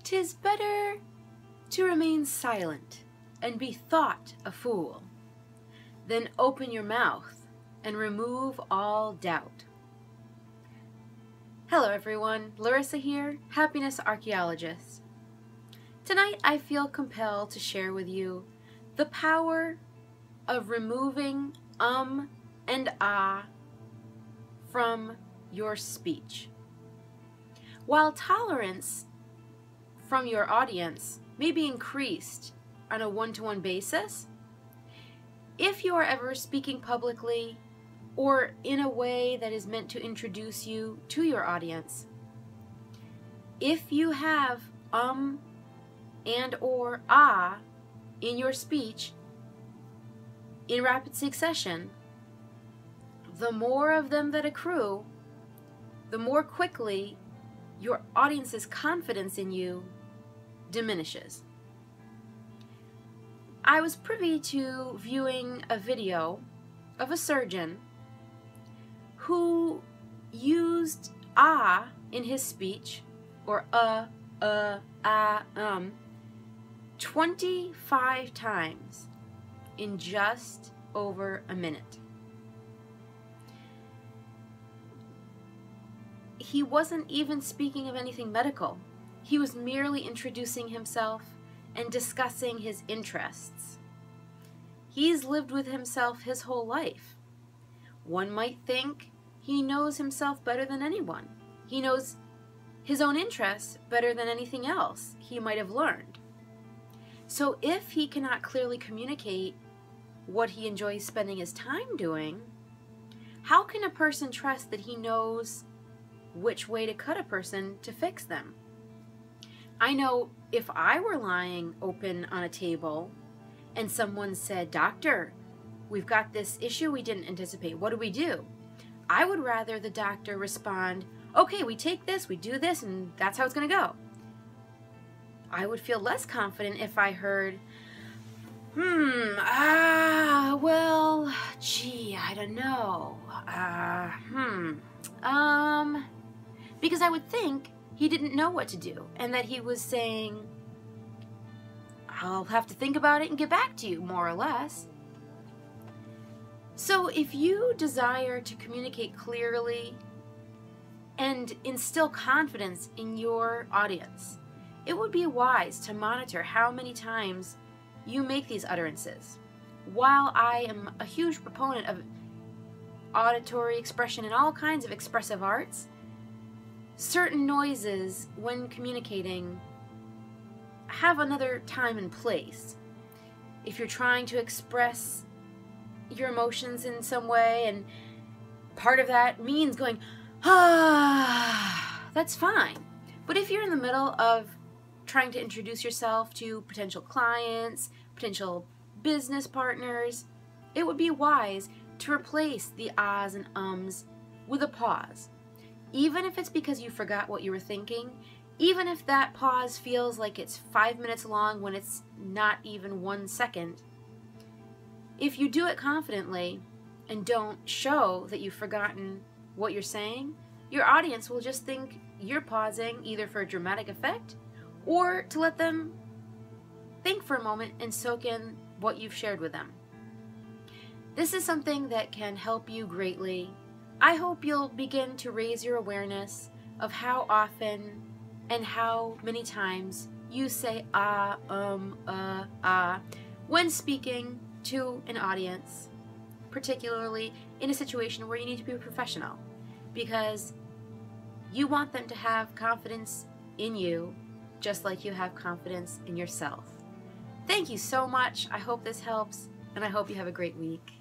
'Tis better to remain silent and be thought a fool than open your mouth and remove all doubt. Hello everyone, Larysa here, Happiness Archaeologist. Tonight I feel compelled to share with you the power of removing and ah from your speech. While tolerance from your audience may be increased on a one-to-one basis, if you are ever speaking publicly or in a way that is meant to introduce you to your audience, if you have and or ah in your speech in rapid succession, the more of them that accrue, the more quickly your audience's confidence in you diminishes. I was privy to viewing a video of a surgeon who used ah in his speech, or 25 times in just over a minute. He wasn't even speaking of anything medical. He was merely introducing himself and discussing his interests. He's lived with himself his whole life. One might think he knows himself better than anyone. He knows his own interests better than anything else he might have learned. So if he cannot clearly communicate what he enjoys spending his time doing, how can a person trust that he knows which way to cut a person to fix them? I know if I were lying open on a table and someone said, "Doctor, we've got this issue we didn't anticipate. What do we do?" I would rather the doctor respond, "Okay, we take this, we do this, and that's how it's going to go." I would feel less confident if I heard, well, gee, I don't know, because I would think he didn't know what to do, and that he was saying, "I'll have to think about it and get back to you," more or less. So if you desire to communicate clearly and instill confidence in your audience, it would be wise to monitor how many times you make these utterances. While I am a huge proponent of auditory expression and all kinds of expressive arts, certain noises when communicating have another time and place. If you're trying to express your emotions in some way and part of that means going, that's fine. But if you're in the middle of trying to introduce yourself to potential clients, potential business partners, it would be wise to replace the ahs and ums with a pause. Even if it's because you forgot what you were thinking, even if that pause feels like it's 5 minutes long when it's not even 1 second, if you do it confidently and don't show that you've forgotten what you're saying, your audience will just think you're pausing either for a dramatic effect or to let them think for a moment and soak in what you've shared with them. This is something that can help you greatly. I hope you'll begin to raise your awareness of how often and how many times you say when speaking to an audience, particularly in a situation where you need to be a professional, because you want them to have confidence in you just like you have confidence in yourself. Thank you so much. I hope this helps, and I hope you have a great week.